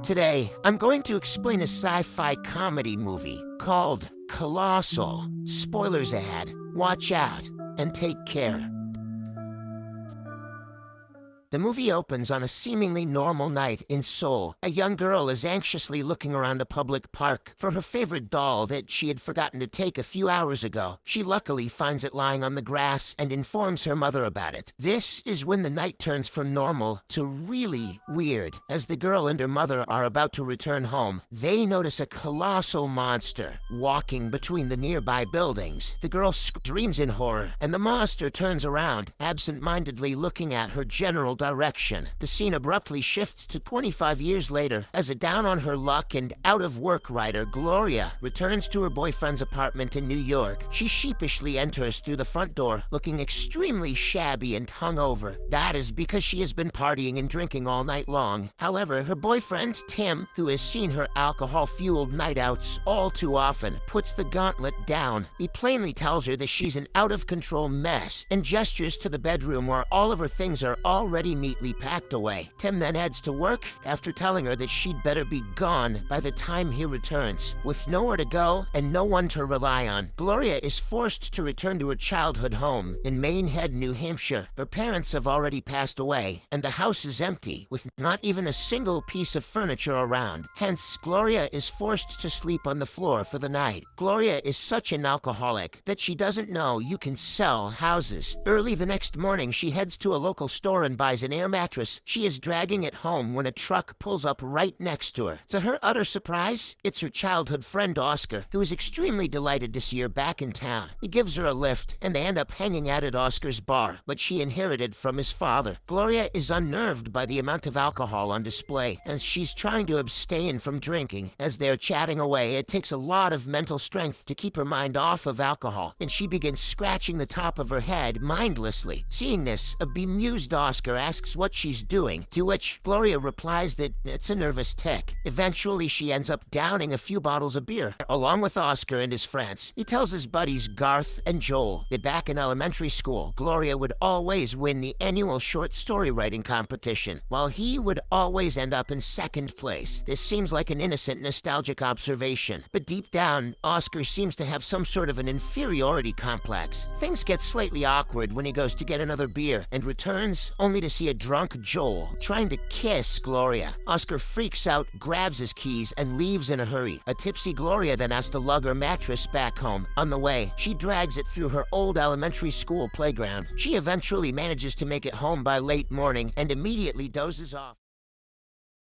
Today, I'm going to explain a sci-fi comedy movie called Colossal. Spoilers ahead. Watch out and take care. The movie opens on a seemingly normal night in Seoul. A young girl is anxiously looking around a public park for her favorite doll that she had forgotten to take a few hours ago. She luckily finds it lying on the grass and informs her mother about it. This is when the night turns from normal to really weird. As the girl and her mother are about to return home, they notice a colossal monster walking between the nearby buildings. The girl screams in horror, and the monster turns around, absent-mindedly looking at her general direction. The scene abruptly shifts to 25 years later as a down-on-her-luck and out-of-work writer, Gloria, returns to her boyfriend's apartment in New York. She sheepishly enters through the front door, looking extremely shabby and hungover. That is because she has been partying and drinking all night long. However, her boyfriend, Tim, who has seen her alcohol-fueled night-outs all too often, puts the gauntlet down. He plainly tells her that she's an out-of-control mess and gestures to the bedroom where all of her things are already neatly packed away. Tim then heads to work after telling her that she'd better be gone by the time he returns. With nowhere to go and no one to rely on, Gloria is forced to return to her childhood home in Maidenhead, New Hampshire. Her parents have already passed away, and the house is empty, with not even a single piece of furniture around. Hence, Gloria is forced to sleep on the floor for the night. Gloria is such an alcoholic that she doesn't know you can sell houses. Early the next morning, she heads to a local store and buys an air mattress. She is dragging it home when a truck pulls up right next to her. To her utter surprise, it's her childhood friend Oscar, who is extremely delighted to see her back in town. He gives her a lift, and they end up hanging out at Oscar's bar, which she inherited from his father. Gloria is unnerved by the amount of alcohol on display, and she's trying to abstain from drinking. As they're chatting away, it takes a lot of mental strength to keep her mind off of alcohol, and she begins scratching the top of her head mindlessly. Seeing this, a bemused Oscar asks what she's doing, to which Gloria replies that it's a nervous tic. Eventually, she ends up downing a few bottles of beer, along with Oscar and his friends. He tells his buddies Garth and Joel that back in elementary school, Gloria would always win the annual short story writing competition, while he would always end up in second place. This seems like an innocent, nostalgic observation, but deep down, Oscar seems to have some sort of an inferiority complex. Things get slightly awkward when he goes to get another beer and returns only to see a drunk Joel trying to kiss Gloria. Oscar freaks out, grabs his keys, and leaves in a hurry. A tipsy Gloria then has to lug her mattress back home. On the way, she drags it through her old elementary school playground. She eventually manages to make it home by late morning and immediately dozes off.